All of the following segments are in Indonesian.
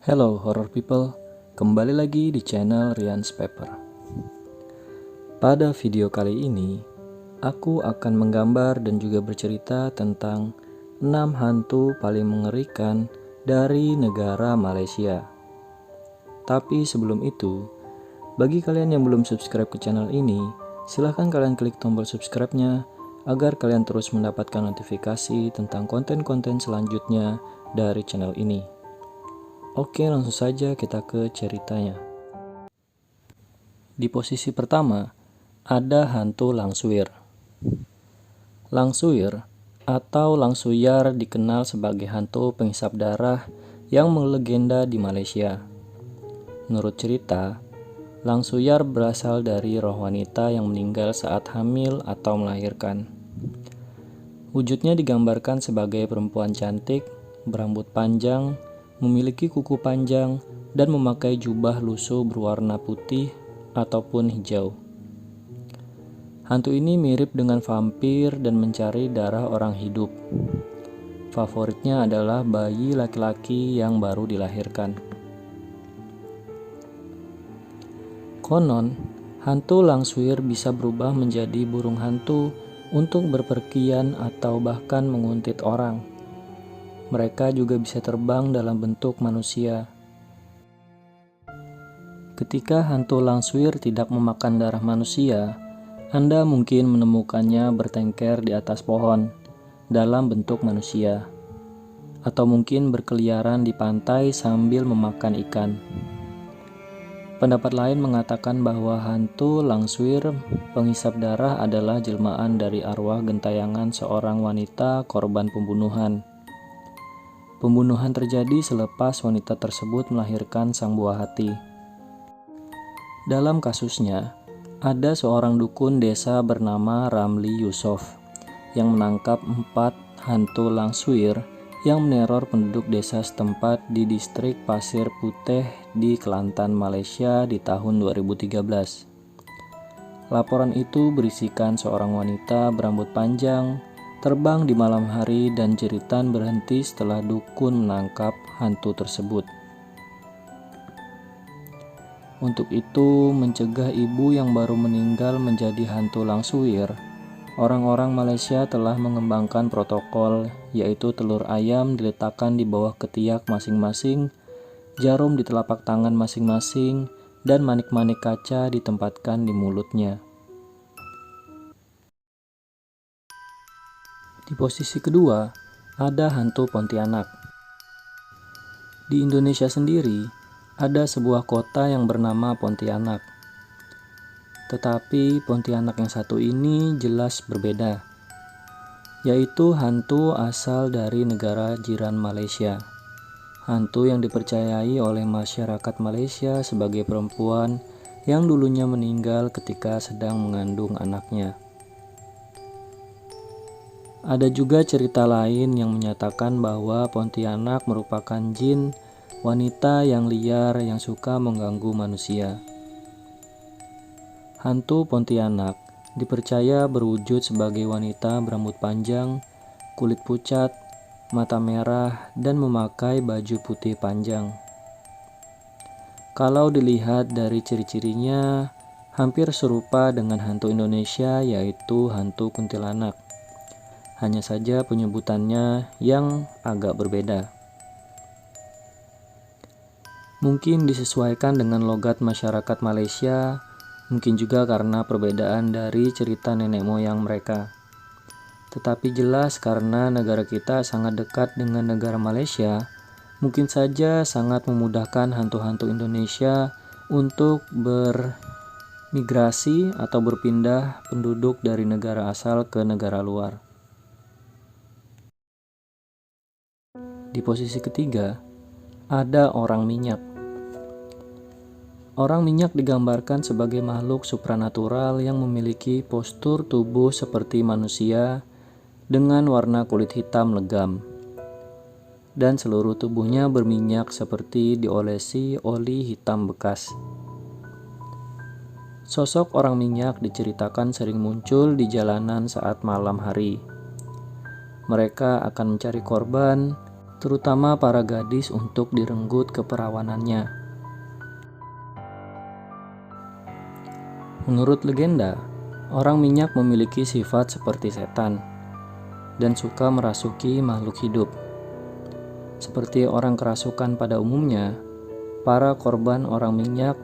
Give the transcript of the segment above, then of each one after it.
Hello horror people, kembali lagi di channel Rian's Paper. Pada video kali ini, aku akan menggambar dan juga bercerita tentang 6 hantu paling mengerikan dari negara Malaysia. Tapi sebelum itu, bagi kalian yang belum subscribe ke channel ini, silahkan kalian klik tombol subscribe-nya agar kalian terus mendapatkan notifikasi tentang konten-konten selanjutnya dari channel ini. Oke, langsung saja kita ke ceritanya. Di posisi pertama, ada hantu Langsuir. Langsuir atau Langsuyar dikenal sebagai hantu penghisap darah yang melegenda di Malaysia. Menurut cerita, Langsuyar berasal dari roh wanita yang meninggal saat hamil atau melahirkan. Wujudnya digambarkan sebagai perempuan cantik, berambut panjang, memiliki kuku panjang, dan memakai jubah lusuh berwarna putih ataupun hijau. Hantu ini mirip dengan vampir dan mencari darah orang hidup. Favoritnya adalah bayi laki-laki yang baru dilahirkan. Konon, hantu Langsuir bisa berubah menjadi burung hantu untuk berpergian atau bahkan menguntit orang. Mereka juga bisa terbang dalam bentuk manusia. Ketika hantu Langsuir tidak memakan darah manusia, Anda mungkin menemukannya bertengker di atas pohon dalam bentuk manusia, atau mungkin berkeliaran di pantai sambil memakan ikan. Pendapat lain mengatakan bahwa hantu Langsuir penghisap darah adalah jelmaan dari arwah gentayangan seorang wanita korban pembunuhan. Pembunuhan terjadi selepas wanita tersebut melahirkan sang buah hati. Dalam kasusnya, ada seorang dukun desa bernama Ramli Yusof yang menangkap 4 hantu Langsuir yang meneror penduduk desa setempat di distrik Pasir Putih di Kelantan, Malaysia di tahun 2013. Laporan itu berisikan seorang wanita berambut panjang terbang di malam hari dan jeritan berhenti setelah dukun menangkap hantu tersebut. Untuk itu, mencegah ibu yang baru meninggal menjadi hantu Langsuir, orang-orang Malaysia telah mengembangkan protokol, yaitu telur ayam diletakkan di bawah ketiak masing-masing, jarum di telapak tangan masing-masing, dan manik-manik kaca ditempatkan di mulutnya. Di posisi kedua, ada hantu Pontianak. Di Indonesia sendiri, ada sebuah kota yang bernama Pontianak. Tetapi Pontianak yang satu ini jelas berbeda, yaitu hantu asal dari negara jiran Malaysia. Hantu yang dipercayai oleh masyarakat Malaysia sebagai perempuan yang dulunya meninggal ketika sedang mengandung anaknya. Ada juga cerita lain yang menyatakan bahwa Pontianak merupakan jin wanita yang liar yang suka mengganggu manusia. Hantu Pontianak dipercaya berwujud sebagai wanita berambut panjang, kulit pucat, mata merah, dan memakai baju putih panjang. Kalau dilihat dari ciri-cirinya, hampir serupa dengan hantu Indonesia, yaitu hantu kuntilanak. Hanya saja penyebutannya yang agak berbeda. Mungkin disesuaikan dengan logat masyarakat Malaysia, mungkin juga karena perbedaan dari cerita nenek moyang mereka. Tetapi jelas karena negara kita sangat dekat dengan negara Malaysia, mungkin saja sangat memudahkan hantu-hantu Indonesia untuk bermigrasi atau berpindah penduduk dari negara asal ke negara luar. Di posisi ketiga, ada orang minyak. Orang minyak digambarkan sebagai makhluk supranatural yang memiliki postur tubuh seperti manusia dengan warna kulit hitam legam, dan seluruh tubuhnya berminyak seperti diolesi oli hitam bekas. Sosok orang minyak diceritakan sering muncul di jalanan saat malam hari. Mereka akan mencari korban, terutama para gadis untuk direnggut keperawanannya. Menurut legenda, orang minyak memiliki sifat seperti setan dan suka merasuki makhluk hidup. Seperti orang kerasukan pada umumnya, para korban orang minyak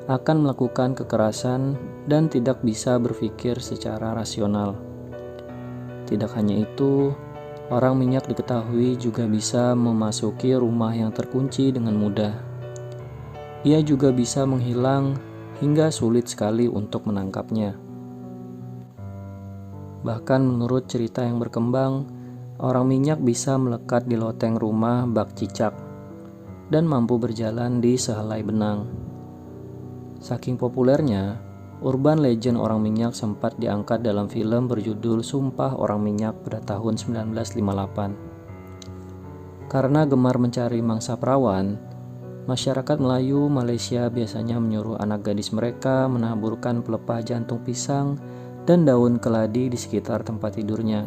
akan melakukan kekerasan dan tidak bisa berpikir secara rasional. Tidak hanya itu, orang minyak diketahui juga bisa memasuki rumah yang terkunci dengan mudah. Ia juga bisa menghilang hingga sulit sekali untuk menangkapnya. Bahkan menurut cerita yang berkembang, orang minyak bisa melekat di loteng rumah bak cicak dan mampu berjalan di sehelai benang. Saking populernya, urban legend orang minyak sempat diangkat dalam film berjudul Sumpah Orang Minyak pada tahun 1958. Karena gemar mencari mangsa perawan, masyarakat Melayu Malaysia biasanya menyuruh anak gadis mereka menaburkan pelepah jantung pisang dan daun keladi di sekitar tempat tidurnya.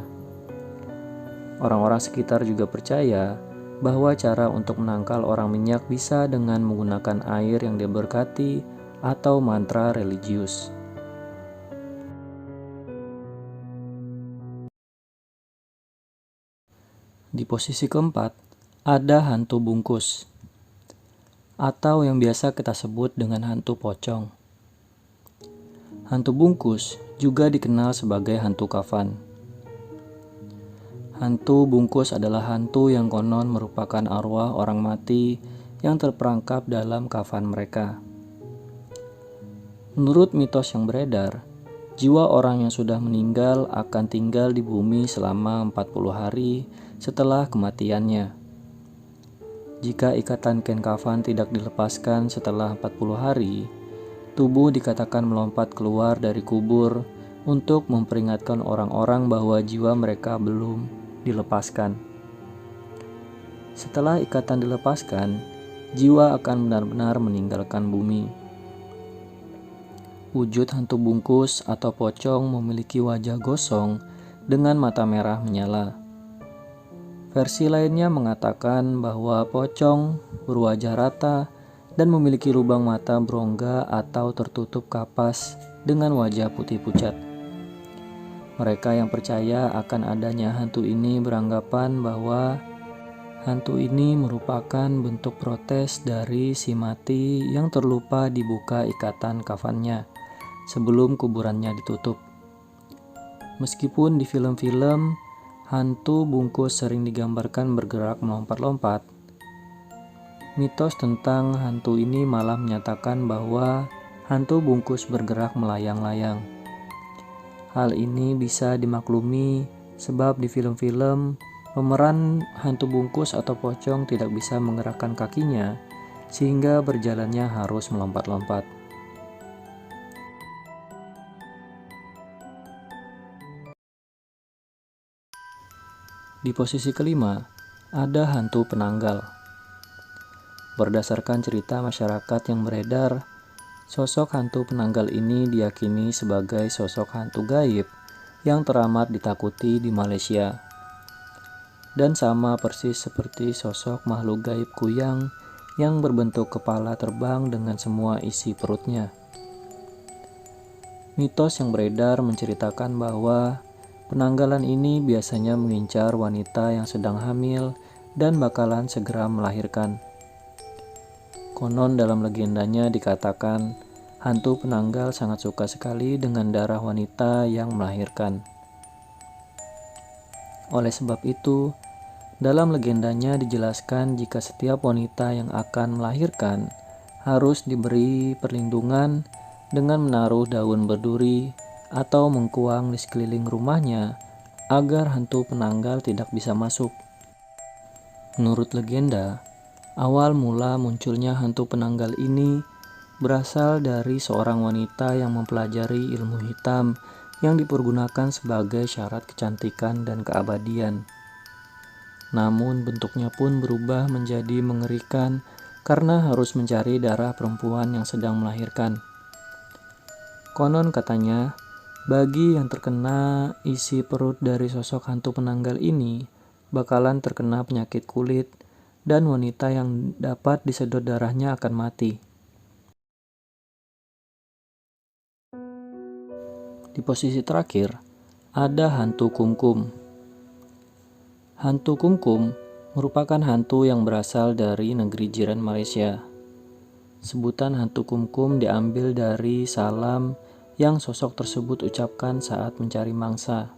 Orang-orang sekitar juga percaya bahwa cara untuk menangkal orang minyak bisa dengan menggunakan air yang diberkati atau mantra religius. Di posisi keempat, ada hantu bungkus, atau yang biasa kita sebut dengan hantu pocong. Hantu bungkus juga dikenal sebagai hantu kafan. Hantu bungkus adalah hantu yang konon merupakan arwah orang mati yang terperangkap dalam kafan mereka. Menurut mitos yang beredar, jiwa orang yang sudah meninggal akan tinggal di bumi selama 40 hari setelah kematiannya. Jika ikatan kain kafan tidak dilepaskan setelah 40 hari, tubuh dikatakan melompat keluar dari kubur untuk memperingatkan orang-orang bahwa jiwa mereka belum dilepaskan. Setelah ikatan dilepaskan, jiwa akan benar-benar meninggalkan bumi. Wujud hantu bungkus atau pocong memiliki wajah gosong dengan mata merah menyala. Versi lainnya mengatakan bahwa pocong berwajah rata dan memiliki lubang mata berongga atau tertutup kapas dengan wajah putih pucat. Mereka yang percaya akan adanya hantu ini beranggapan bahwa hantu ini merupakan bentuk protes dari si mati yang terlupa dibuka ikatan kafannya sebelum kuburannya ditutup. Meskipun di film-film, hantu bungkus sering digambarkan bergerak melompat-lompat, mitos tentang hantu ini malah menyatakan bahwa hantu bungkus bergerak melayang-layang. Hal ini bisa dimaklumi sebab di film-film, pemeran hantu bungkus atau pocong tidak bisa menggerakkan kakinya sehingga berjalannya harus melompat-lompat. Di posisi kelima, ada hantu penanggal. Berdasarkan cerita masyarakat yang beredar, sosok hantu penanggal ini diyakini sebagai sosok hantu gaib yang teramat ditakuti di Malaysia. Dan sama persis seperti sosok makhluk gaib kuyang yang berbentuk kepala terbang dengan semua isi perutnya. Mitos yang beredar menceritakan bahwa penanggalan ini biasanya mengincar wanita yang sedang hamil dan bakalan segera melahirkan. Konon dalam legendanya dikatakan, hantu penanggal sangat suka sekali dengan darah wanita yang melahirkan. Oleh sebab itu, dalam legendanya dijelaskan jika setiap wanita yang akan melahirkan harus diberi perlindungan dengan menaruh daun berduri atau mengkuang di sekeliling rumahnya agar hantu penanggal tidak bisa masuk. Menurut legenda, awal mula munculnya hantu penanggal ini berasal dari seorang wanita yang mempelajari ilmu hitam yang dipergunakan sebagai syarat kecantikan dan keabadian. Namun bentuknya pun berubah menjadi mengerikan karena harus mencari darah perempuan yang sedang melahirkan. Konon katanya, bagi yang terkena isi perut dari sosok hantu penanggal ini bakalan terkena penyakit kulit, dan wanita yang dapat disedot darahnya akan mati. Di posisi terakhir, ada hantu kumkum. Hantu kumkum merupakan hantu yang berasal dari negeri jiran Malaysia. Sebutan hantu kumkum diambil dari salam yang sosok tersebut ucapkan saat mencari mangsa.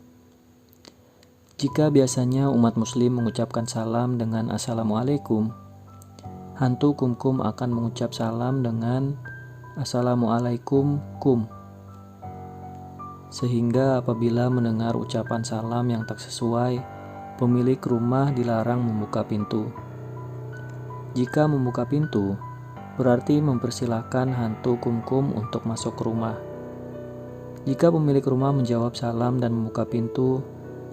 Jika biasanya umat muslim mengucapkan salam dengan Assalamualaikum, hantu kumkum akan mengucap salam dengan Assalamualaikum kum. Sehingga apabila mendengar ucapan salam yang tak sesuai, pemilik rumah dilarang membuka pintu. Jika membuka pintu, berarti mempersilahkan hantu kumkum untuk masuk ke rumah. Jika pemilik rumah menjawab salam dan membuka pintu,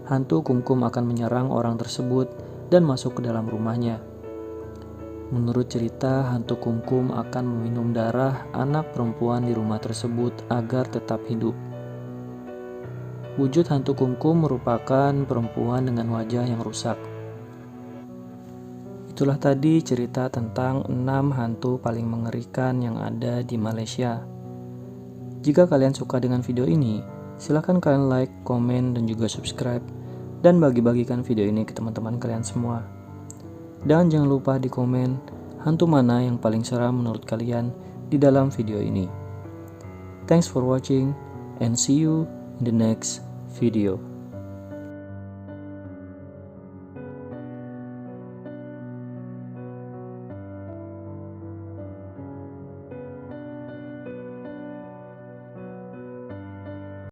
hantu kumkum akan menyerang orang tersebut dan masuk ke dalam rumahnya. Menurut cerita, hantu kumkum akan meminum darah anak perempuan di rumah tersebut agar tetap hidup. Wujud hantu kumkum merupakan perempuan dengan wajah yang rusak. Itulah tadi cerita tentang 6 hantu paling mengerikan yang ada di Malaysia. Jika kalian suka dengan video ini, silahkan kalian like, komen, dan juga subscribe, dan bagi-bagikan video ini ke teman-teman kalian semua. Dan jangan lupa di komen hantu mana yang paling seram menurut kalian di dalam video ini. Thanks for watching and see you in the next video.